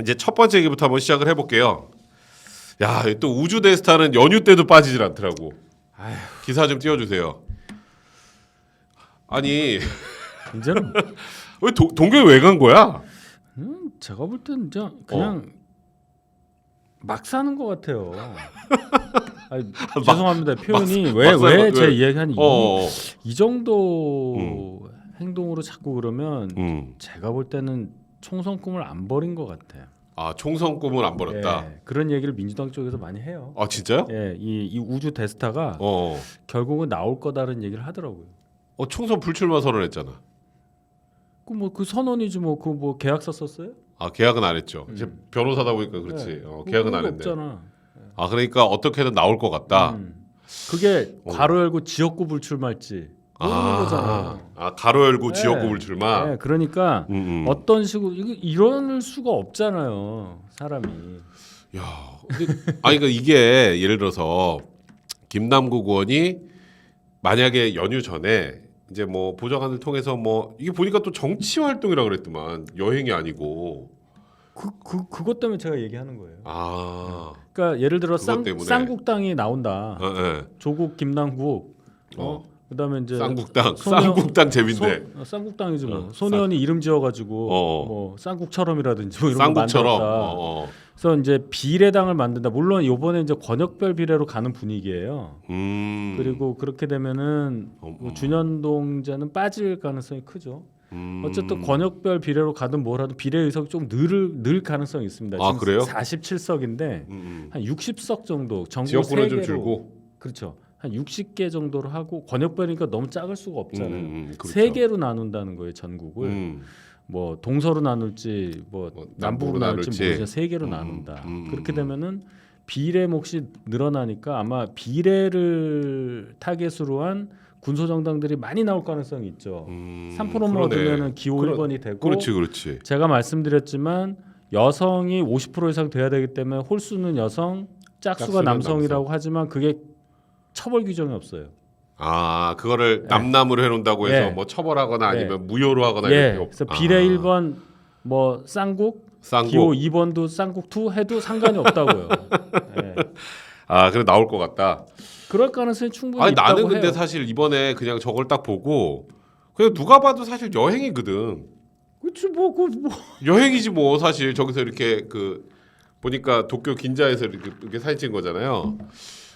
이제 첫 번째 얘기부터 한번 시작을 해볼게요. 야, 또 우주 대스타는 연휴 때도 빠지질 않더라고. 기사 좀 띄워주세요. 아니 이제는 왜 동계 왜 간 거야? 제가 볼 때는 그냥 막 사는 것 같아요. 아니, 죄송합니다. 표현이 왜 제 이야기하니 이 정도 행동으로 자꾸 그러면 제가 볼 때는 총선 꿈을 안 버린 것 같아요. 아, 총선 꿈을 안 버렸다. 예, 그런 얘기를 민주당 쪽에서 많이 해요. 아, 진짜요? 예, 이 우주 대스타가 결국은 나올 거다라는 얘기를 하더라고요. 총선 불출마 선언했잖아. 그 선언이지 뭐 계약서 썼어요? 아, 계약은 안 했죠. 이제 변호사다 보니까 그렇지. 계약은 안 했네. 없잖아. 아, 그러니까 어떻게든 나올 것 같다. 그게 괄호 열고 지역구 불출마할지 모르는 거잖아. 아, 가로 열고 지역구 불출마. 네, 그러니까 어떤 식으로 이럴 수가 없잖아요, 사람이. 야, 근데 아니 그러니까 이게 예를 들어서 김남국 의원이 만약에 연휴 전에 이제 뭐 보좌관을 통해서 뭐 이게 보니까 또 정치 활동이라 그랬더만 여행이 아니고 그것 때문에 제가 얘기하는 거예요. 아, 그러니까 예를 들어 때문에. 쌍국당이 나온다. 네. 조국, 김남국, 그다음에 이제 쌍국당 재밌네. 쌍국당이지 뭐. 손의원이 이름 지어가지고 뭐 쌍국처럼이라든지 뭐 이런 쌍국처럼. 거 만들었다. 그래서 이제 비례당을 만든다. 물론 이번에 이제 권역별 비례로 가는 분위기예요. 그리고 그렇게 되면은 뭐 준연동제는 빠질 가능성이 크죠. 어쨌든 권역별 비례로 가든 뭘 하든 비례 의석이 좀 늘 가능성이 있습니다. 아, 지금 그래요? 47석인데 한 60석 정도 전국 지역구는 3개로 좀 줄고. 그렇죠. 한 60개 정도로 하고 권역별이니까 너무 작을 수가 없잖아요. 그렇죠. 3개로 나눈다는 거예요, 전국을. 뭐 동서로 나눌지 뭐 남북으로 나눌지 모르지만 3개로 나눈다. 그렇게 되면은 비례 몫이 늘어나니까 아마 비례를 타겟으로 한 군소정당들이 많이 나올 가능성이 있죠. 3%만 얻으면은 기호 1번이 되고. 그렇지. 제가 말씀드렸지만 여성이 50% 이상 돼야 되기 때문에 홀수는 여성, 짝수가 남성이라고 하지만 그게 처벌 규정이 없어요. 아, 그거를 남남으로 해놓는다고 해서 뭐 처벌하거나 아니면 무효로 하거나 이렇게 그래서 비례 1번 뭐 쌍국, 기호 2번도 쌍국 2 해도 상관이 없다고요. 아, 그래 나올 것 같다. 그럴 가능성이 충분히 아니, 있다고 나는 근데 해요. 사실 이번에 그냥 저걸 딱 보고 그냥 누가 봐도 사실 여행이거든. 그렇지 뭐 여행이지 뭐 사실 저기서 이렇게 보니까 도쿄 긴자에서 이렇게 사진 찍은 거잖아요.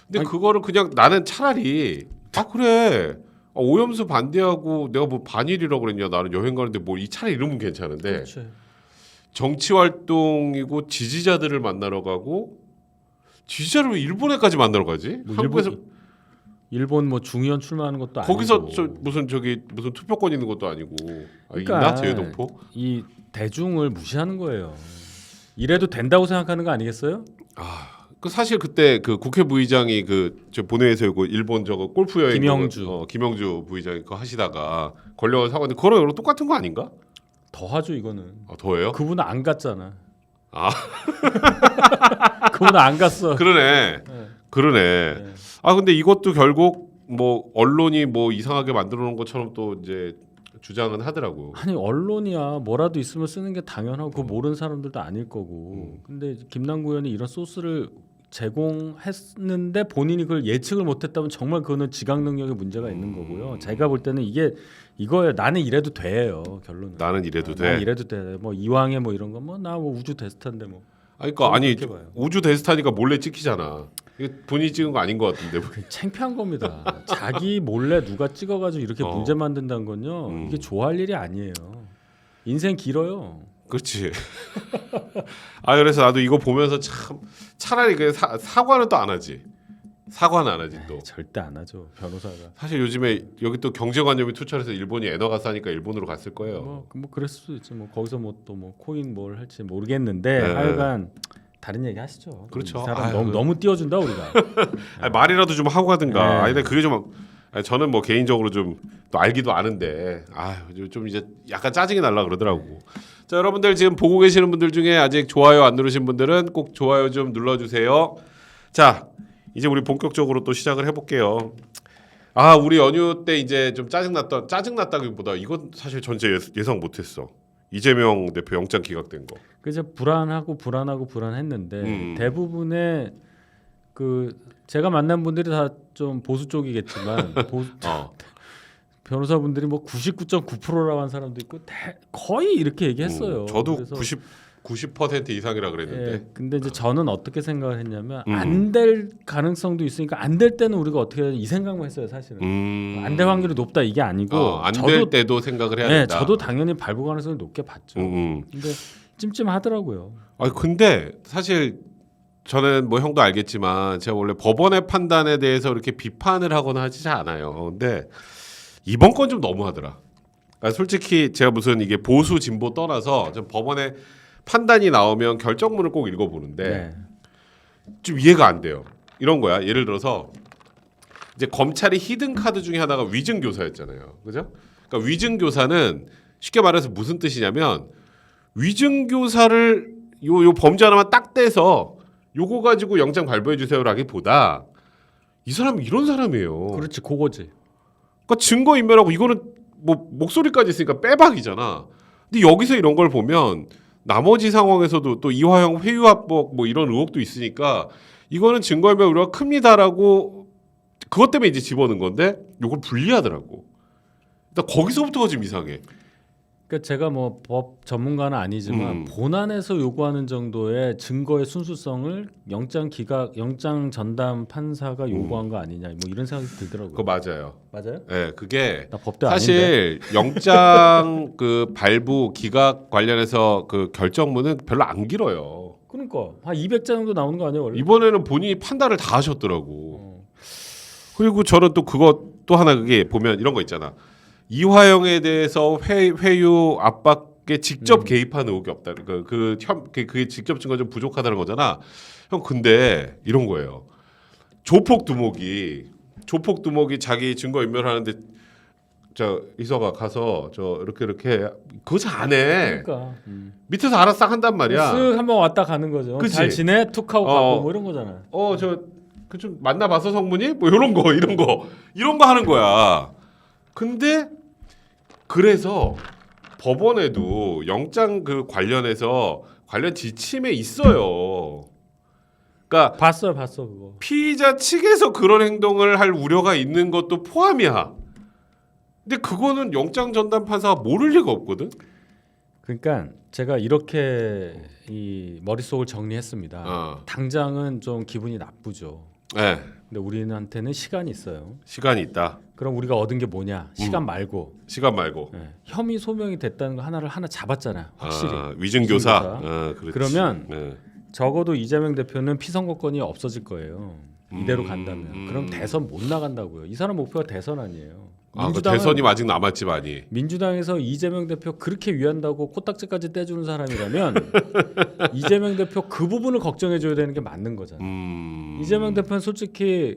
근데 그거를 그냥 나는 차라리 그래 오염수 반대하고 내가 뭐 반일이라고 그랬냐 나는 여행 가는데 뭐 이 차라리 이러면 괜찮은데 그렇지. 정치 활동이고 지지자들을 만나러 가고 지지자를 왜 일본에까지 만나러 가지? 뭐 한국에서 일본 뭐 중의원 출마하는 것도 거기서 아니고 무슨 투표권 있는 것도 아니고 그러니까 있나 제외동포? 이 대중을 무시하는 거예요. 이래도 된다고 생각하는 거 아니겠어요? 사실 그때 그 국회 부의장이 저 본회의에서 일본 저거 골프 여행 김영주 부의장이 그거 하시다가 권력을 사고 있는데 그거랑 똑같은 거 아닌가? 더 하죠 이거는. 더해요? 그분은 안 갔잖아. 그분은 안 갔어. 그러네. 근데 이것도 결국 뭐 언론이 뭐 이상하게 만들어 놓은 것처럼 또 이제 주장은 하더라고요. 아니 언론이야 뭐라도 있으면 쓰는 게 당연하고 그거 모르는 사람들도 아닐 거고. 근데 김남국 의원이 이런 소스를 제공했는데 본인이 그걸 예측을 못했다면 정말 그거는 지각 능력에 문제가 있는 거고요. 제가 볼 때는 이거예요. 나는 이래도 돼요. 결론은. 나는 이래도 돼. 나는 이래도 돼. 뭐 이왕에 뭐 이런 거 뭐 나 뭐 우주 대스타인데 뭐. 그러니까 우주 대스타니까 몰래 찍히잖아. 이게 본인이 찍은 거 아닌 것 같은데. 창피한 겁니다. 자기 몰래 누가 찍어가지고 이렇게 문제 만든다는 건요. 이게 좋아할 일이 아니에요. 인생 길어요. 그렇지. 그래서 나도 이거 보면서 차라리 사과는 또 안 하지. 사과는 안 하지 또. 절대 안 하죠. 변호사가. 사실 요즘에 여기 또 경제관념이 투철해서 일본이 엔화가 싸니까 일본으로 갔을 거예요. 뭐 그랬을 수도 있지. 뭐 거기서 뭐 코인 뭘 할지 모르겠는데 하여간 다른 얘기 하시죠. 그렇죠. 이 사람 너무 띄워준다 우리가. 말이라도 좀 하고 가든가. 근데 그게 좀 저는 뭐 개인적으로 좀 또 알기도 아는데 좀 이제 약간 짜증이 날라 그러더라고. 자, 여러분들 지금 보고 계시는 분들 중에 아직 좋아요 안 누르신 분들은 꼭 좋아요 좀 눌러주세요. 자, 이제 우리 본격적으로 또 시작을 해볼게요. 우리 연휴 때 이제 좀 짜증났다기보다 이건 사실 전체 예상 못했어. 이재명 대표 영장 기각된 거. 그래서 불안했는데 대부분의 그 제가 만난 분들이 다 좀 보수 쪽이겠지만 변호사분들이 뭐 99.9%라고 한 사람도 있고 거의 이렇게 얘기했어요. 저도 그래서 90% 이상이라 그랬는데. 예, 근데 이제 저는 어떻게 생각을 했냐면 안 될 가능성도 있으니까 안 될 때는 우리가 어떻게 해야 이 생각만 했어요, 사실은. 안 될 확률이 높다 이게 아니고 안 될 때도 생각을 해야 된다. 저도 당연히 발부 가능성이 높게 봤죠. 근데 찜찜하더라고요. 근데 사실 저는 뭐 형도 알겠지만 제가 원래 법원의 판단에 대해서 이렇게 비판을 하거나 하지 않아요. 근데 이번 건 좀 너무하더라. 그러니까 솔직히 제가 무슨 이게 보수 진보 떠나서 좀 법원의 판단이 나오면 결정문을 꼭 읽어보는데 좀 이해가 안 돼요. 이런 거야. 예를 들어서 이제 검찰이 히든 카드 중에 하나가 위증교사였잖아요. 그죠? 그러니까 위증교사는 쉽게 말해서 무슨 뜻이냐면 위증교사를 요 범죄 하나만 딱 떼서 요거 가지고 영장 발부해 주세요라기보다 이 사람이 이런 사람이에요. 그렇지, 그거지. 그러니까 증거 인멸하고 이거는 뭐 목소리까지 있으니까 빼박이잖아. 근데 여기서 이런 걸 보면 나머지 상황에서도 또 이화영 회유합법 뭐 이런 의혹도 있으니까 이거는 증거 인멸 우려가 큽니다라고 그것 때문에 이제 집어넣은 건데 요걸 분리하더라고. 일단 거기서부터가 좀 이상해. 그러니까 제가 뭐 법 전문가는 아니지만 본안에서 요구하는 정도의 증거의 순수성을 영장 전담 판사가 요구한 거 아니냐 뭐 이런 생각이 들더라고요. 그거 맞아요. 맞아요? 네, 그게 나 법대 사실 아닌데. 영장 그 발부 기각 관련해서 그 결정문은 별로 안 길어요. 그러니까 한 200자 정도 나오는 거 아니에요 원래? 이번에는 본인이 판단을 다 하셨더라고. 그리고 저는 또 그거 또 하나 그게 보면 이런 거 있잖아. 이화영에 대해서 회유 압박에 직접 개입한 의혹이 없다. 그게 직접 증거 좀 부족하다는 거잖아. 형 근데 이런 거예요. 조폭 두목이 자기 증거 인멸하는데 저 이서가 가서 저 이렇게 그거 잘 안 해. 그러니까 밑에서 알아서 싹 한단 말이야. 쓱 한번 왔다 가는 거죠. 그치? 잘 지내? 툭 하고 가고 뭐 이런 거잖아. 그 좀 만나봤어 성문이? 뭐 이런 거 하는 거야. 근데 그래서 법원에도 영장 그 관련해서 관련 지침에 있어요. 그러니까 봤어 그거. 피의자 측에서 그런 행동을 할 우려가 있는 것도 포함이야. 근데 그거는 영장 전담 판사가 모를 리가 없거든. 그러니까 제가 이렇게 이 머릿속을 정리했습니다. 당장은 좀 기분이 나쁘죠. 네. 근데 우리한테는 시간이 있어요. 시간이 있다. 그럼 우리가 얻은 게 뭐냐? 시간 말고. 네. 혐의 소명이 됐다는 거 하나 잡았잖아. 확실히. 위증교사. 그러면 적어도 이재명 대표는 피선거권이 없어질 거예요. 이대로 간다면. 그럼 대선 못 나간다고요. 이 사람 목표가 대선 아니에요. 그 대선이 아직 남았지 많이. 민주당에서 이재명 대표 그렇게 위한다고 코딱지까지 떼주는 사람이라면 이재명 대표 그 부분을 걱정해줘야 되는 게 맞는 거잖아요. 이재명 대표는 솔직히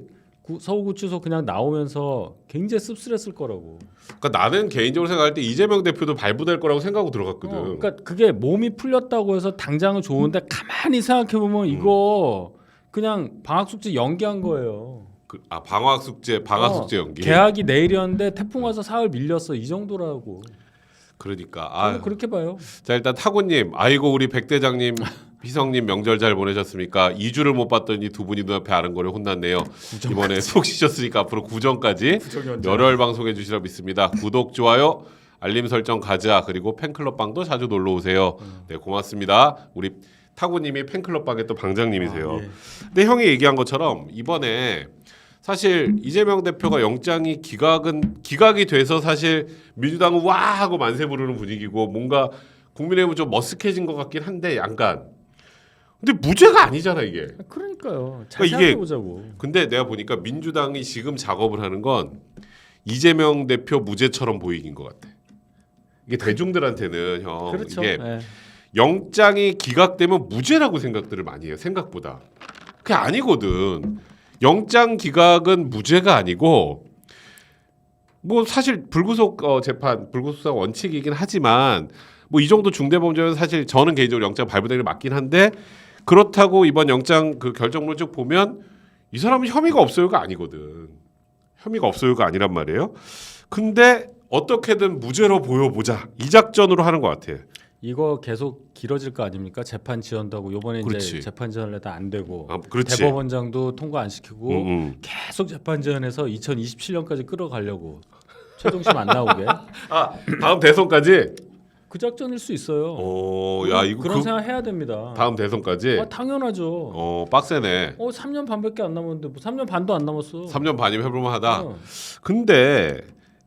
서울구치소 그냥 나오면서 굉장히 씁쓸했을 거라고. 그러니까 나는 개인적으로 생각할 때 이재명 대표도 발부될 거라고 생각하고 들어갔거든. 그러니까 그게 몸이 풀렸다고 해서 당장은 좋은데 가만히 생각해 보면 이거 그냥 방학 숙제 연기한 거예요. 방학 숙제 연기. 개학이 내일이었는데 태풍 와서 사흘 밀렸어. 이 정도라고. 그러니까 그렇게 봐요. 자 일단 타구님, 아이고 우리 백 대장님, 희성님 명절 잘 보내셨습니까? 2주를 못 봤더니 두 분이 눈앞에 아른거려 혼났네요. 이번에 속 쉬셨으니까 앞으로 구정까지 열혈 방송해 주시라 믿습니다. 구독, 좋아요, 알림 설정 가자. 그리고 팬클럽 방도 자주 놀러 오세요. 네 고맙습니다. 우리 타구님이 팬클럽 방의 또 방장님이세요. 예. 근데 형이 얘기한 것처럼 이번에 사실 이재명 대표가 영장이 기각이 돼서 사실 민주당은 와 하고 만세 부르는 분위기고 뭔가 국민의힘은 좀 머쓱해진 것 같긴 한데 약간 근데 무죄가 아니잖아 이게. 그러니까요. 잘 생각해 보자고. 근데 내가 보니까 민주당이 지금 작업을 하는 건 이재명 대표 무죄처럼 보이긴 것 같아. 이게 대중들한테는 형 그렇죠. 이게 영장이 기각되면 무죄라고 생각들을 많이 해요. 생각보다 그게 아니거든. 영장 기각은 무죄가 아니고 뭐 사실 불구속 재판 불구속 원칙이긴 하지만 뭐 이 정도 중대범죄는 사실 저는 개인적으로 영장 발부되는 게 맞긴 한데 그렇다고 이번 영장 그 결정문 쭉 보면 이 사람은 혐의가 없어요가 아니거든. 혐의가 없어요가 아니란 말이에요. 근데 어떻게든 무죄로 보여보자 이 작전으로 하는 것 같아. 이거 계속 길어질 거 아닙니까? 재판 지연도 하고 요번에 이제 그렇지. 재판 지연을 해도 안 되고 그렇지. 대법원장도 통과 안 시키고 계속 재판 지연해서 2027년까지 끌어가려고 최종심 안 나오게 다음 대선까지. 그 작전일 수 있어요. 야 이거 그런 생각 해야 됩니다. 다음 대선까지. 당연하죠. 빡세네. 3년 반밖에 안 남았는데 뭐 3년 반도 안 남았어. 3년 반이면 해볼만하다. 근데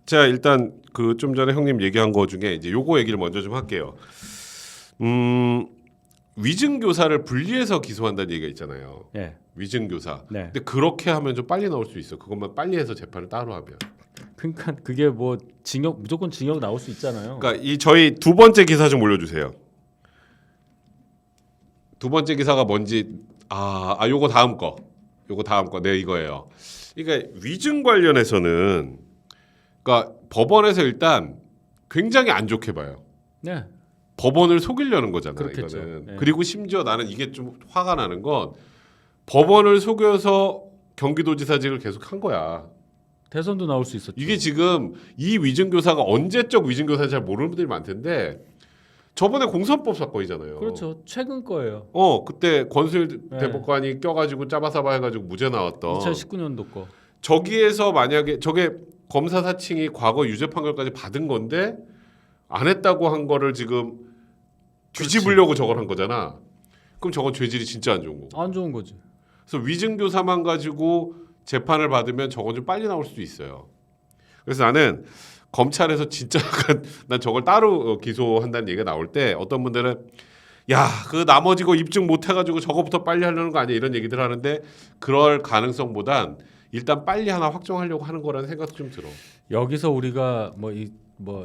제가 일단 그 좀 전에 형님 얘기한 거 중에 이제 요거 얘기를 먼저 좀 할게요. 위증교사를 분리해서 기소한다는 얘기가 있잖아요. 네. 위증교사. 네. 근데 그렇게 하면 좀 빨리 나올 수 있어. 그것만 빨리 해서 재판을 따로 하면. 그러니까 그게 뭐 징역 무조건 징역 나올 수 있잖아요. 그러니까 이 저희 두 번째 기사 좀 올려주세요. 두 번째 기사가 뭔지 요거 다음 거. 네 이거예요. 그러니까 위증 관련해서는 그러니까 법원에서 일단 굉장히 안 좋게 봐요. 네. 법원을 속이려는 거잖아요. 그렇겠죠. 이거는. 네. 그리고 심지어 나는 이게 좀 화가 나는 건 법원을 속여서 경기도지사직을 계속 한 거야. 대선도 나올 수 있었죠. 이게 지금 이 위증교사가 언제적 위증교사인지 잘 모르는 분들이 많던데 저번에 공선법 사건이잖아요. 그렇죠. 최근 거예요. 그때 권수일 네. 대법관이 껴가지고 짜바사바 해가지고 무죄 나왔던 2019년도 거. 저기에서 만약에 저게 검사 사칭이 과거 유죄 판결까지 받은 건데 안 했다고 한 거를 지금 뒤집으려고 저걸 한 거잖아. 그럼 저건 죄질이 진짜 안 좋은 거고. 안 좋은 거지. 그래서 위증교사만 가지고 재판을 받으면 저건 좀 빨리 나올 수도 있어요. 그래서 나는 검찰에서 진짜 난 저걸 따로 기소한다는 얘기가 나올 때 어떤 분들은 야, 그 나머지 거 입증 못 해가지고 저거부터 빨리 하려는 거 아니야 이런 얘기들 하는데 그럴 가능성보단 일단 빨리 하나 확정하려고 하는 거라는 생각도 좀 들어. 여기서 우리가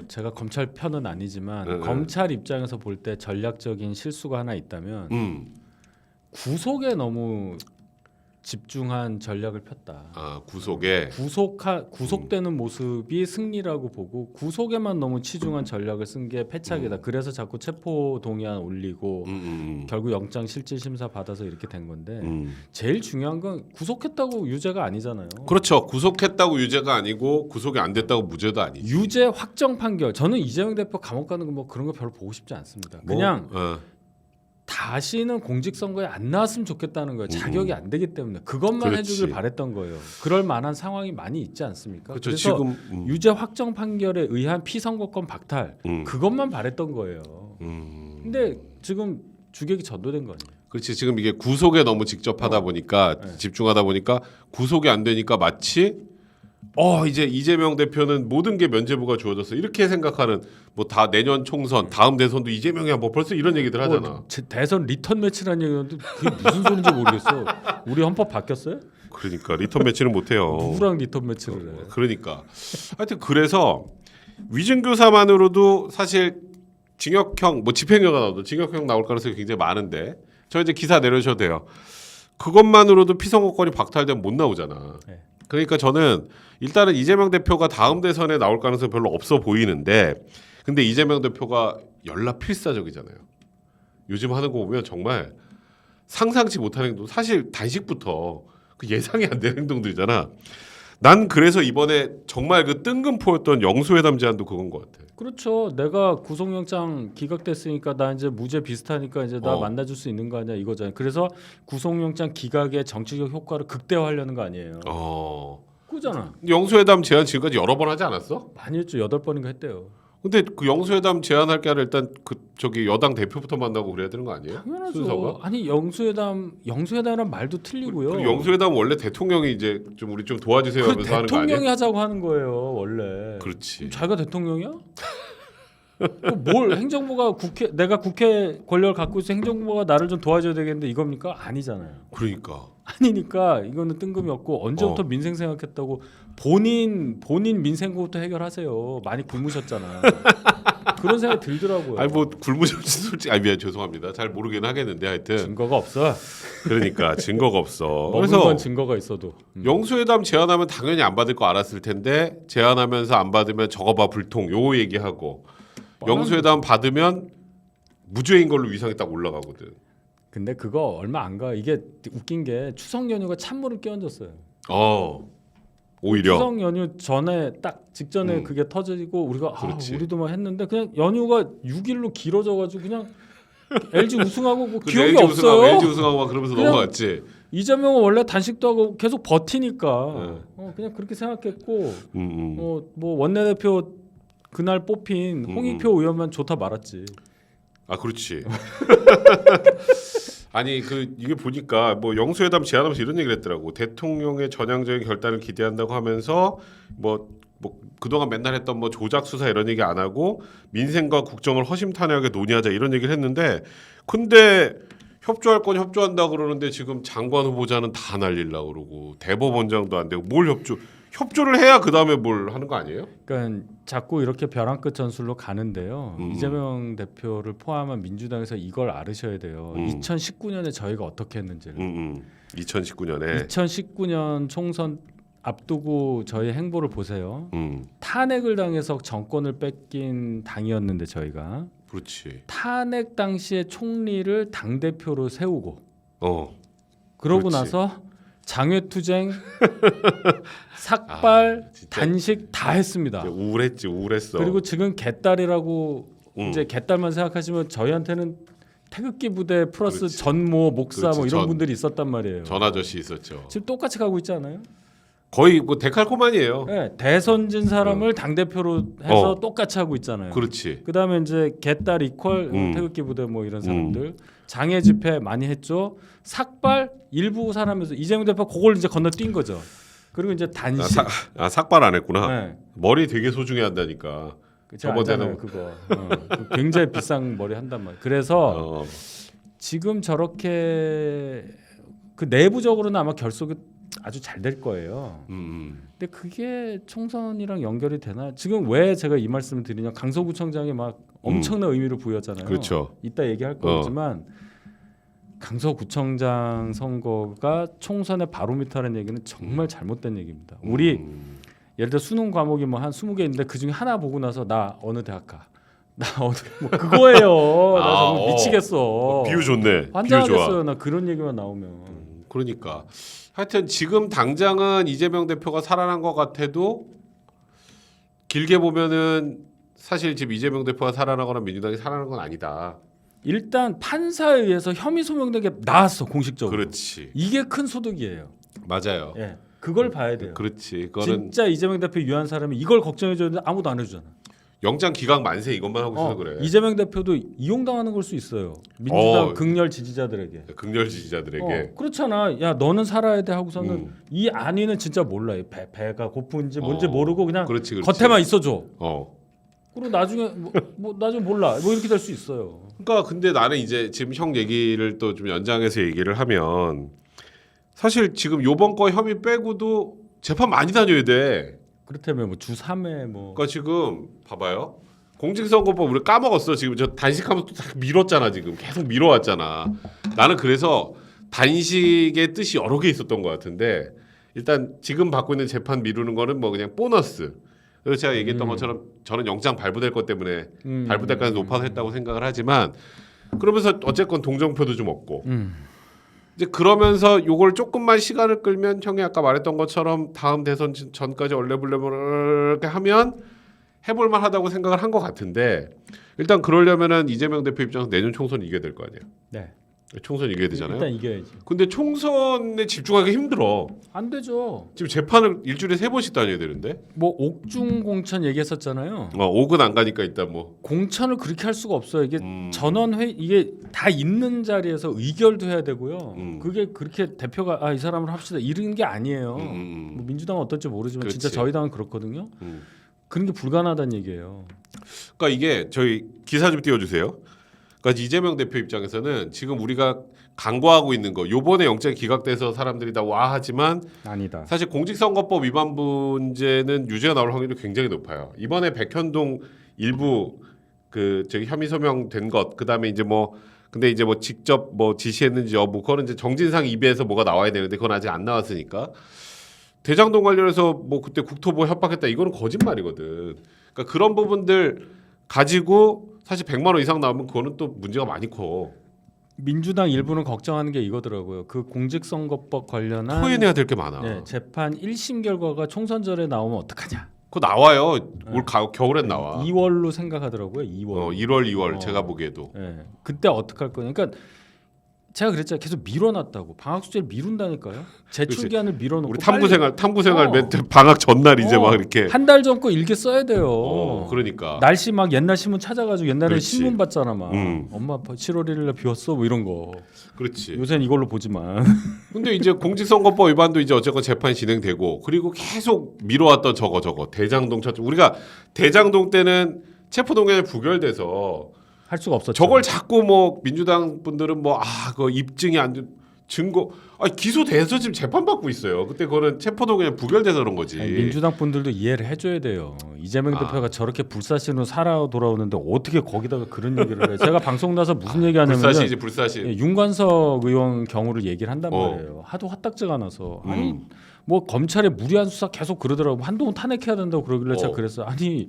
제가 검찰 편은 아니지만 검찰 입장에서 볼 때 전략적인 실수가 하나 있다면 구속에 너무 집중한 전략을 폈다. 구속에 구속되는 모습이 승리라고 보고 구속에만 너무 치중한 전략을 쓴 게 패착이다. 그래서 자꾸 체포 동의안 올리고 결국 영장 실질 심사 받아서 이렇게 된 건데 제일 중요한 건 구속했다고 유죄가 아니잖아요. 그렇죠. 구속했다고 유죄가 아니고 구속이 안 됐다고 무죄도 아니죠. 유죄 확정 판결. 저는 이재명 대표 감옥 가는 거 뭐 그런 거 별로 보고 싶지 않습니다. 그냥 다시는 공직선거에 안 나왔으면 좋겠다는 거예요. 자격이 안 되기 때문에 그것만 그렇지. 해주길 바랬던 거예요. 그럴 만한 상황이 많이 있지 않습니까? 그렇죠. 그래서 지금 유죄 확정 판결에 의한 피선거권 박탈 그것만 바랬던 거예요. 근데 지금 주객이 전도된 거 아니에요? 그렇지. 지금 이게 구속에 너무 직접하다 보니까 집중하다 보니까 구속이 안 되니까 마치 이제 이재명 대표는 모든 게 면죄부가 주어졌어 이렇게 생각하는 뭐 다 내년 총선 다음 대선도 이재명이야 뭐 벌써 이런 얘기들 하잖아. 대선 리턴 매치라는 얘기였는데 그게 무슨 소리인지 모르겠어. 우리 헌법 바뀌었어요? 그러니까 리턴 매치는 못해요. 누구랑 리턴 매치를 해? 그러니까 하여튼 그래서 위증교사만으로도 사실 징역형 뭐 집행유예가 나오도 징역형 나올 가능성이 굉장히 많은데 저 이제 기사 내려주셔도 돼요. 그것만으로도 피선거권이 박탈되면 못 나오잖아. 네. 그러니까 저는 일단은 이재명 대표가 다음 대선에 나올 가능성이 별로 없어 보이는데 근데 이재명 대표가 연락필사적이잖아요. 요즘 하는 거 보면 정말 상상치 못한 행동 사실 단식부터 그 예상이 안 되는 행동들이잖아. 난 그래서 이번에 정말 그 뜬금포였던 영수회담 제안도 그건 것 같아. 그렇죠. 내가 구속영장 기각됐으니까 나 이제 무죄 비슷하니까 이제 나 만나줄 수 있는 거 아니야 이거잖아요. 그래서 구속영장 기각의 정치적 효과를 극대화하려는 거 아니에요. 그거잖아. 영수회담 제안 지금까지 여러 번 하지 않았어? 많이 했죠. 8번인가 했대요. 근데 그 영수회담 제안할 게 아니라 일단 그 저기 여당 대표부터 만나고 그래야 되는 거 아니에요? 당연하죠. 순서가? 아니 영수회담이란 말도 틀리고요. 그리고 영수회담 원래 대통령이 이제 좀 우리 좀 도와주세요 그 하면서 하는 거 아니에요? 대통령이 하자고 하는 거예요 원래. 그렇지. 자기가 대통령이야? 뭘 행정부가 내가 국회 권력을 갖고 있어 행정부가 나를 좀 도와줘야 되겠는데 이겁니까? 아니잖아요. 그러니까. 아니니까 이거는 뜬금이 없고 언제부터 민생 생각했다고 본인 민생부터 해결하세요. 많이 굶으셨잖아. 그런 생각이 들더라고요. 아니 뭐 굶으셨지 솔직히 미안 죄송합니다. 잘 모르긴 하겠는데 하여튼 증거가 없어. 그러니까 증거가 없어. 먹은 그래서 건 증거가 있어도 영수회담 제안하면 당연히 안 받을 거 알았을 텐데 제안하면서 안 받으면 저거 봐 불통 요거 얘기하고 영수회담 받으면 무죄인 걸로 위상이 딱 올라가거든. 근데 그거 얼마 안 가. 이게 웃긴 게 추석 연휴가 찬물을 끼얹었어요. 오히려 추석 연휴 전에 딱 직전에 그게 터지고 우리가 우리도 막 했는데 그냥 연휴가 6일로 길어져가지고 그냥 LG 우승하고 뭐 기억이 LG 없어요. LG 우승하고 막 그러면서 넘어갔지. 이재명은 원래 단식도 하고 계속 버티니까 그냥 그렇게 생각했고 뭐 원내대표 그날 뽑힌 홍익표 의원만 좋다 말았지. 아 그렇지. 아니 이게 보니까 뭐 영수회담 제안하면서 이런 얘기를 했더라고. 대통령의 전향적인 결단을 기대한다고 하면서 뭐 그동안 맨날 했던 뭐 조작 수사 이런 얘기 안 하고 민생과 국정을 허심탄회하게 논의하자 이런 얘기를 했는데 근데 협조할 건 협조한다 그러는데 지금 장관 후보자는 다 날리려고 그러고 대법원장도 안 되고 뭘 협조를 해야 그 다음에 뭘 하는 거 아니에요? 그러니까 자꾸 이렇게 벼랑 끝 전술로 가는데요. 이재명 대표를 포함한 민주당에서 이걸 알으셔야 돼요. 2019년에 저희가 어떻게 했는지를. 2019년 총선 앞두고 저희 행보를 보세요. 탄핵을 당해서 정권을 뺏긴 당이었는데 저희가 그렇지. 탄핵 당시에 총리를 당 대표로 세우고 그러고 그렇지. 나서 장외투쟁, 삭발, 단식 다 했습니다. 우울했어. 그리고 지금 개딸이라고 이제 개딸만 생각하시면 저희한테는 태극기 부대 플러스 그렇지. 전모 목사 그렇지. 뭐 이런 분들이 있었단 말이에요. 전 아저씨 있었죠. 지금 똑같이 가고 있지 않아요? 거의 뭐 데칼코마니에요. 네, 대선진 사람을 당 대표로 해서 똑같이 하고 있잖아요. 그렇지. 그다음에 이제 개딸 이퀄 태극기 부대 뭐 이런 사람들 장애 집회 많이 했죠. 삭발 일부 사람에서 이재명 대표 그걸 이제 건너뛴 거죠. 그리고 이제 단식. 삭발 안 했구나. 네. 머리 되게 소중해 한다니까. 저번에는 그거 굉장히 비싼 머리 한단 말이에요. 그래서 지금 저렇게 그 내부적으로는 아마 결속이 아주 잘 될 거예요. 근데 그게 총선이랑 연결이 되나? 지금 왜 제가 이 말씀을 드리냐? 강서구청장이 막 엄청난 의미를 부여했잖아요. 그렇죠. 이따 얘기할 거지만 강서구청장 선거가 총선의 바로미터라는 얘기는 정말 잘못된 얘기입니다. 우리 예를 들어 수능 과목이 뭐 한 20개 있는데 그 중에 하나 보고 나서 나 어느 대학 가? 나 어느 뭐 그거예요. 나 정말 미치겠어. 비유 좋네. 환장하겠어요. 나 그런 얘기만 나오면. 그러니까 하여튼 지금 당장은 이재명 대표가 살아난 것 같아도 길게 보면은 사실 지금 이재명 대표가 살아나거나 민주당이 살아난 건 아니다. 일단 판사에 의해서 혐의 소명된 게 나왔어 공식적으로. 그렇지. 이게 큰 소득이에요. 맞아요. 예, 그걸 봐야 돼요. 그렇지. 그거는 진짜 이재명 대표 유한 사람이 이걸 걱정해줬는데 아무도 안 해주잖아. 영장 기각 만세 이것만 하고 있어서 그래. 이재명 대표도 이용당하는 걸 수 있어요. 민주당 극렬 지지자들에게. 극렬 지지자들에게. 그렇잖아. 야 너는 살아야 돼 하고서는 이 안위는 진짜 몰라. 배가 고픈지 뭔지 모르고 그냥 그렇지. 겉에만 있어줘. 그리고 나중에 뭐 나중에 몰라. 뭐 이렇게 될 수 있어요. 그러니까 근데 나는 이제 지금 형 얘기를 또 좀 연장해서 얘기를 하면 사실 지금 요번 거 혐의 빼고도 재판 많이 다녀야 돼. 그렇다면 뭐 주 3회 뭐. 그러니까 지금 봐봐요. 공직선거법 우리 까먹었어. 지금 저 단식하면서 또 밀었잖아. 지금 계속 밀어왔잖아. 나는 그래서 단식의 뜻이 여러 개 있었던 것 같은데 일단 지금 받고 있는 재판 미루는 거는 뭐 그냥 보너스. 그래서 제가 얘기했던 것처럼 저는 영장 발부될 것 때문에 발부될 가능성이 높아서 했다고 생각을 하지만 그러면서 어쨌건 동정표도 좀 얻고 이제 그러면서 요걸 조금만 시간을 끌면 형이 아까 말했던 것처럼 다음 대선 전까지 얼레벌레 이렇게 하면 해볼만 하다고 생각을 한 것 같은데 일단 그러려면은 이재명 대표 입장에서 내년 총선 이겨야 될 거 아니에요. 네. 총선 이겨야 되잖아요. 일단 이겨야지. 근데 총선에 집중하기 힘들어. 안 되죠. 지금 재판을 일주일에 3번씩 다녀야 되는데. 뭐 옥중 공천 얘기했었잖아요. 옥은 안 가니까 일단 뭐. 공천을 그렇게 할 수가 없어요. 이게 전원 회의 이게 다 있는 자리에서 의결도 해야 되고요. 그게 그렇게 대표가 이 사람을 합시다 이런 게 아니에요. 뭐 민주당은 어떨지 모르지만 그렇지. 진짜 저희 당은 그렇거든요. 그런 게 불가능하다는 얘기예요. 그러니까 이게 저희 기사 좀 띄워주세요. 그러니까 이재명 대표 입장에서는 지금 우리가 강구하고 있는 거 요번에 영장이 기각돼서 사람들이 다 와 하지만 아니다. 사실 공직선거법 위반 문제는 유죄가 나올 확률이 굉장히 높아요. 이번에 백현동 일부 그 저기 혐의 소명된 것 그다음에 이제 뭐 근데 이제 뭐 직접 뭐 지시했는지 여부 그거는 이제 정진상 입에서 뭐가 나와야 되는데 그건 아직 안 나왔으니까 대장동 관련해서 뭐 그때 국토부 협박했다 이거는 거짓말이거든. 그러니까 그런 부분들 가지고 사실 100만 원 이상 나오면 그거는 또 문제가 많이 커. 민주당 일부는 걱정하는 게 이거더라고요. 그 공직선거법 관련한 토해내야 될 게 많아. 네, 재판 1심 결과가 총선 전에 나오면 어떡하냐. 그거 나와요. 올 겨울엔 나와. 2월로 생각하더라고요. 2월. 2월 제가 보기에도. 네, 그때 어떡할 거냐. 그러니까 제가 그랬잖아요. 계속 밀어놨다고. 방학 숙제를 미룬다니까요. 제출 기한을 밀어놓고. 우리 탐구생활 멘트 방학 전날 이제 막 이렇게 한 달 전 거 일기 써야 돼요. 그러니까 날씨 막 옛날 신문 찾아가지고 옛날에 그렇지. 신문 봤잖아 막. 엄마 7월 1일날 비웠어 뭐 이런 거. 그렇지. 요새는 이걸로 보지만. 근데 이제 공직선거법 위반도 이제 어쨌건 재판이 진행되고 그리고 계속 미뤄왔던 저거 대장동 첫 우리가 대장동 때는 체포동의안이 부결돼서 할 수가 없었죠. 저걸 자꾸 뭐 민주당 분들은 그 입증이 안 돼. 증거 기소돼서 지금 재판받고 있어요. 그때 그거는 체포동의안 부결돼서 그런 거지. 아니, 민주당 분들도 이해를 해줘야 돼요. 이재명 대표가 저렇게 불사신으로 살아 돌아오는데 어떻게 거기다가 그런 얘기를 해? 제가 방송 나서 무슨 얘기하냐면 불사신. 윤관석 의원 경우를 얘기를 한단 말이에요. 하도 화딱지가 나서 아니 뭐 검찰의 무리한 수사 계속 그러더라고. 한동훈 탄핵해야 된다고 그러길래 제가 그랬어. 아니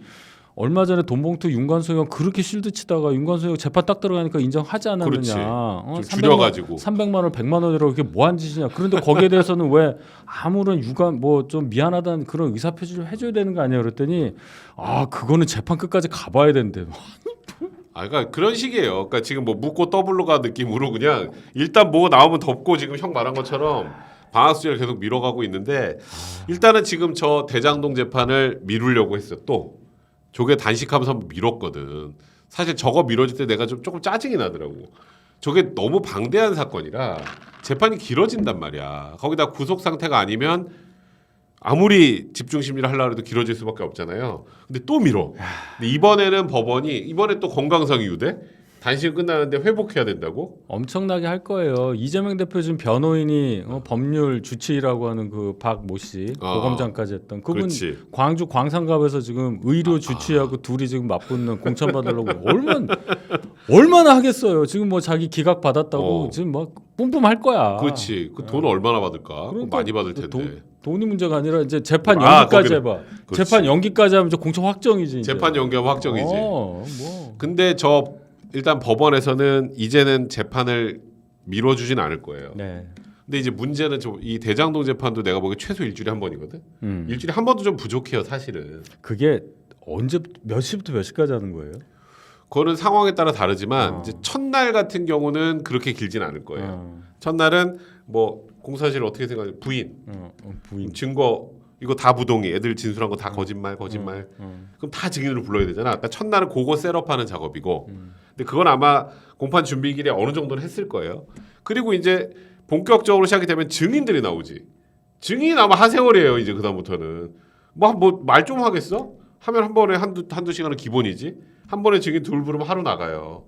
얼마 전에 돈봉투 윤관석 의원 그렇게 실드 치다가 윤관석 의원 재판 딱 들어가니까 인정하지 않았느냐. 좀 줄여가지고 300만 원, 100만 원이라고 그게 뭐한 짓이냐. 그런데 거기에 대해서는 왜 아무런 유감 뭐 좀 미안하다는 그런 의사 표시를 해줘야 되는 거 아니에요? 그랬더니 그거는 재판 끝까지 가봐야 된대. 그러니까 그런 식이에요. 그러니까 지금 뭐 묻고 더블로 가 느낌으로 그냥 일단 뭐 나오면 덮고 지금 형 말한 것처럼 방학 수재를 계속 미뤄가고 있는데 일단은 지금 저 대장동 재판을 미루려고 했어. 또 저게 단식하면서 한번 미뤘거든. 사실 저거 미뤄질 때 내가 조금 짜증이 나더라고. 저게 너무 방대한 사건이라 재판이 길어진단 말이야. 거기다 구속 상태가 아니면 아무리 집중 심리를 하려고 해도 길어질 수밖에 없잖아요. 근데 또 미뤄. 근데 이번에는 법원이 이번에 또 건강상 이유대 단식 끝나는데 회복해야 된다고? 엄청나게 할 거예요. 이재명 대표 지금 변호인이 법률 주치의라고 하는 그 박모 씨 고검장까지 했던 그분 그렇지. 광주 광산갑에서 지금 의료 주치의하고 둘이 지금 맞붙는 공천 받으려고 얼마나 하겠어요. 지금 뭐 자기 기각 받았다고 지금 막 뿜뿜할 거야. 그렇지. 그 돈 얼마나 받을까? 그러니까 많이 받을 텐데. 돈이 문제가 아니라 이제 재판 연기까지 해봐. 그렇지. 재판 연기까지 하면 이제 공천 확정이지. 이제. 재판 연기하면 확정이지. 뭐. 근데 일단 법원에서는 이제는 재판을 미뤄주진 않을 거예요. 네. 근데 이제 문제는 이 대장동 재판도 내가 보기에 최소 일주일에 한 번이거든. 일주일에 한 번도 좀 부족해요, 사실은. 그게 언제 몇 시부터 몇 시까지 하는 거예요? 그거는 상황에 따라 다르지만 이제 첫날 같은 경우는 그렇게 길진 않을 거예요. 첫날은 뭐 공사실 어떻게 생각해? 부인, 증거 이거 다 부동의 애들 진술한 거 다 거짓말. 그럼 다 증인으로 불러야 되잖아. 그러니까 첫날은 그거 셋업하는 작업이고. 근데 그건 아마 공판 준비길에 어느 정도는 했을 거예요. 그리고 이제 본격적으로 시작이 되면 증인들이 나오지. 증인 아마 하세월이에요. 이제 그다음부터는 뭐 말 좀 하겠어? 하면 한 번에 한두 시간은 기본이지. 한 번에 증인 둘 부르면 하루 나가요.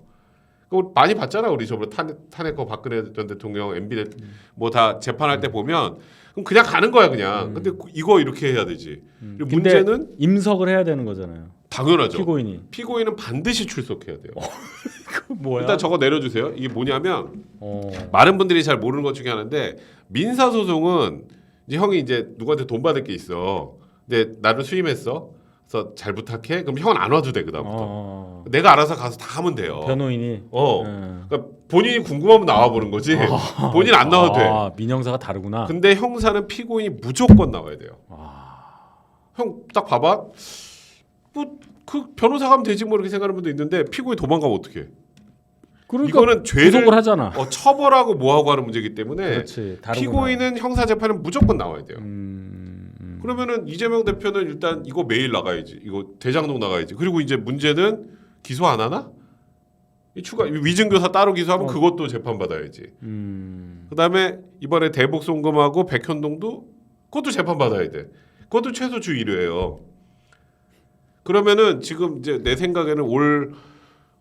그거 많이 봤잖아. 우리 저번에 탄핵거 박근혜 전 대통령 MB 뭐 다 재판할 때 보면 그냥 가는 거야 그냥. 근데 이거 이렇게 해야 되지. 그리고 문제는 임석을 해야 되는 거잖아요. 당연하죠. 피고인은 반드시 출석해야 돼요. 뭐야? 일단 저거 내려주세요. 이게 뭐냐면 많은 분들이 잘 모르는 것 중에 하나인데 민사 소송은 이제 형이 이제 누구한테 돈 받을 게 있어. 근데 나를 수임했어. 그래서 잘 부탁해. 그럼 형은 안 와도 돼 그다음부터. 내가 알아서 가서 다 하면 돼요. 변호인이. 그러니까 본인이 궁금하면 나와 보는 거지. 본인 안 나와도 돼. 민형사가 다르구나. 근데 형사는 피고인이 무조건 나와야 돼요. 형 딱 봐봐. 뭐 그 변호사 가면 되지 뭐 이렇게 생각하는 분도 있는데 피고인 도망가면 어떡해? 그러니까 이거는 죄를 구속을 하잖아. 처벌하고 뭐하고 하는 문제이기 때문에 그렇지, 피고인은 형사 재판은 무조건 나와야 돼요. 그러면은 이재명 대표는 일단 이거 매일 나가야지. 이거 대장동 나가야지. 그리고 이제 문제는 기소 안 하나? 위증교사 따로 기소하면 그것도 재판 받아야지. 그다음에 이번에 대북 송금하고 백현동도 그것도 재판 받아야 돼. 그것도 최소 주 1회예요. 그러면은 지금 이제 내 생각에는 올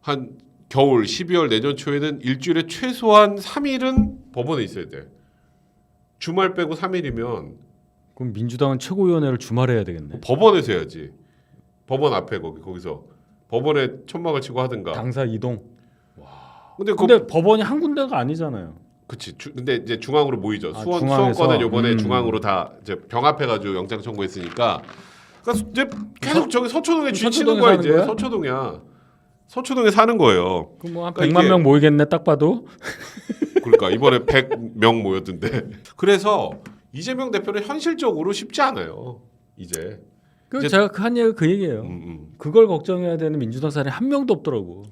한 겨울 12월 내년 초에는 일주일에 최소한 3일은 법원에 있어야 돼. 주말 빼고 3일이면 그럼 민주당은 최고위원회를 주말에 해야 되겠네. 법원에서 해야지. 법원 앞에 거기서 법원에 천막을 치고 하든가. 당사 이동. 근데 법원이 한 군데가 아니잖아요. 그치. 근데 이제 중앙으로 모이죠. 수원권은 요번에 중앙으로 다 이제 병 앞에 가지고 영장 청구했으니까. 그러니까 이제 계속 저기 서초동에 쥐치는 거야 이제. 서초동이야. 서초동에 사는 거예요. 그럼 뭐 한 100만 명 모이겠네 딱 봐도. 그러니까 이번에 100명 모였던데. 그래서 이재명 대표는 현실적으로 쉽지 않아요. 이제. 제가 한 얘기가 그 얘기예요. 그걸 걱정해야 되는 민주당 사람이 한 명도 없더라고.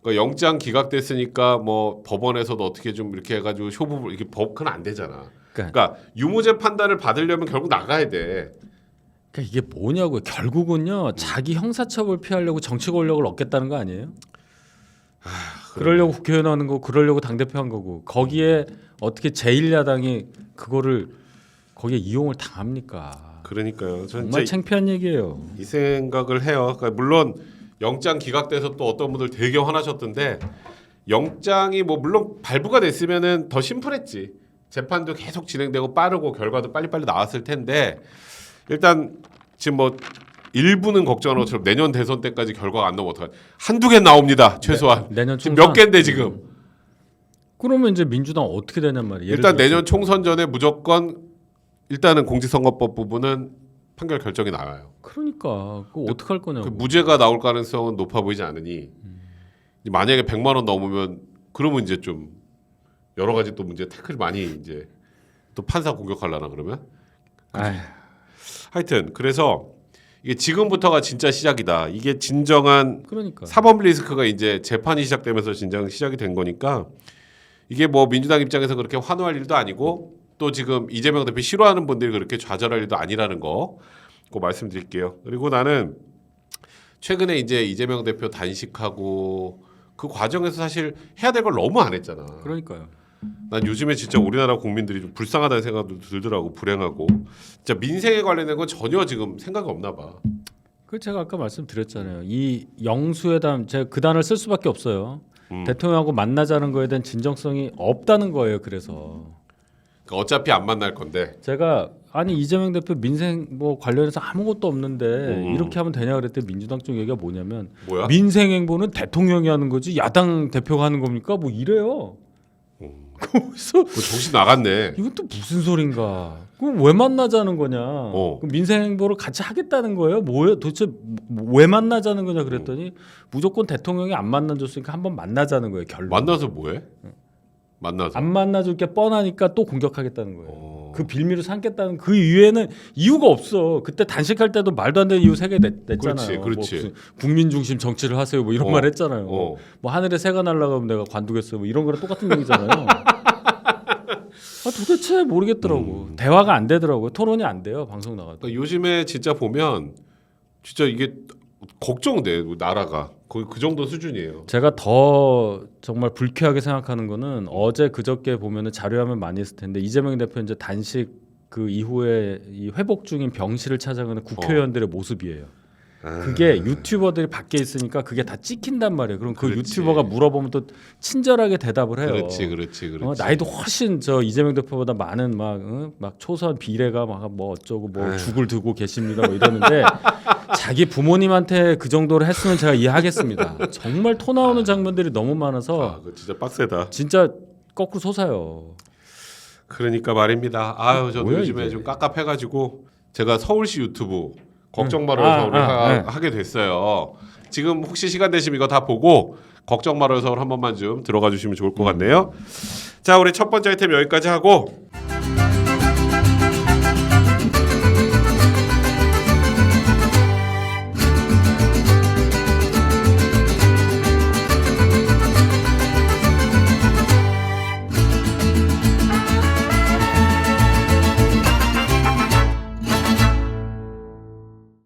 그러니까 영장 기각됐으니까 뭐 법원에서도 어떻게 좀 이렇게 해가지고 쇼부를 이게 그건 안 되잖아. 그러니까 유무죄 판단을 받으려면 결국 나가야 돼. 그러니까 이게 뭐냐고요. 결국은요. 자기 형사처벌 피하려고 정치 권력을 얻겠다는 거 아니에요? 그러려고 국회의원 하는 거, 그러려고 당대표 한 거고 거기에 어떻게 제1야당이 그거를 거기에 이용을 당합니까? 그러니까요. 정말 창피한 얘기예요. 이 생각을 해요. 그러니까 물론 영장 기각돼서 또 어떤 분들 되게 화나셨던데 영장이 뭐 물론 발부가 됐으면은 더 심플했지. 재판도 계속 진행되고 빠르고 결과도 빨리빨리 나왔을 텐데 일단 지금 뭐 일부는 걱정하는 것처럼 내년 대선 때까지 결과가 안 나오면 어떡하지? 한두 개 나옵니다. 최소한. 내년 지금 총선 몇 개인데 지금. 그러면 이제 민주당 어떻게 되냔 말이에요. 일단 내년 총선 전에 무조건 일단은 공직선거법 부분은 판결 결정이 나와요. 그러니까 그거 어떻게 할 거냐고. 그 무죄가 나올 가능성은 높아 보이지 않으니 만약에 100만 원 넘으면 그러면 이제 좀 여러 가지 또 문제 태클 많이 이제 또 판사 공격하려나 그러면. 하여튼 그래서 이게 지금부터가 진짜 시작이다. 이게 진정한 그러니까. 사법 리스크가 이제 재판이 시작되면서 진정 시작이 된 거니까 이게 뭐 민주당 입장에서 그렇게 환호할 일도 아니고 또 지금 이재명 대표 싫어하는 분들이 그렇게 좌절할 일도 아니라는 거 꼭 말씀드릴게요. 그리고 나는 최근에 이제 이재명 대표 단식하고 그 과정에서 사실 해야 될 걸 너무 안 했잖아. 그러니까요. 난 요즘에 진짜 우리나라 국민들이 좀 불쌍하다는 생각도 들더라고. 불행하고 진짜 민생에 관련된 건 전혀 지금 생각이 없나 봐. 그 제가 아까 말씀드렸잖아요. 이 영수회담 제가 그 단어를 쓸 수밖에 없어요. 대통령하고 만나자는 거에 대한 진정성이 없다는 거예요. 그래서 그러니까 어차피 안 만날 건데 제가 아니 이재명 대표 민생 뭐 관련해서 아무것도 없는데 이렇게 하면 되냐 그랬더니 민주당 쪽 얘기가 뭐냐면 뭐야? 민생 행보는 대통령이 하는 거지 야당 대표가 하는 겁니까? 뭐 이래요. 그래서 정신 나갔네. 이건 또 무슨 소린가? 그럼 왜 만나자는 거냐? 그럼 민생 행보를 같이 하겠다는 거예요? 뭐예요? 도대체 왜 만나자는 거냐 그랬더니 무조건 대통령이 안 만나줬으니까 한번 만나자는 거예요. 결론. 만나서 뭐해? 만나서 안 만나줄 게 뻔하니까 또 공격하겠다는 거예요. 그 빌미로 삼겠다는 그 이유에는 이유가 없어. 그때 단식할 때도 말도 안 되는 이유 3개 냈잖아요. 그렇지. 뭐 무슨 국민 중심 정치를 하세요. 뭐 이런 말 했잖아요. 뭐 하늘에 새가 날아가면 내가 관두겠어요. 뭐 이런 거랑 똑같은 얘기잖아요. 도대체 모르겠더라고. 대화가 안 되더라고요. 토론이 안 돼요. 방송 나가도. 그러니까 요즘에 진짜 보면 진짜 이게 걱정돼. 나라가 거의 그 정도 수준이에요. 제가 더 정말 불쾌하게 생각하는 거는 어제 그저께 보면은 자료화면 많이 했을 텐데 이재명 대표 이제 단식 그 이후에 이 회복 중인 병실을 찾아가는 국회의원들의 모습이에요. 그게 유튜버들이 밖에 있으니까 그게 다 찍힌단 말이에요. 그럼 그 유튜버가 물어보면 또 친절하게 대답을 해요. 그렇지. 나이도 훨씬 저 이재명 대표보다 많은 막 초선 비례가 막 뭐 어쩌고 뭐 죽을 두고 계십니다 뭐 이러는데 자기 부모님한테 그 정도로 했으면 제가 이해하겠습니다. 정말 토 나오는 장면들이 너무 많아서 그거 진짜 빡세다. 진짜 거꾸로 솟아요. 그러니까 말입니다. 아유 저도 요즘에 이게? 좀 깝깝해가지고 제가 서울시 유튜브 걱정 말아요 서울을 하게 됐어요. 지금 혹시 시간 되시면 이거 다 보고 걱정 말아요 서울 한 번만 좀 들어가 주시면 좋을 것 같네요. 자 우리 첫 번째 아이템 여기까지 하고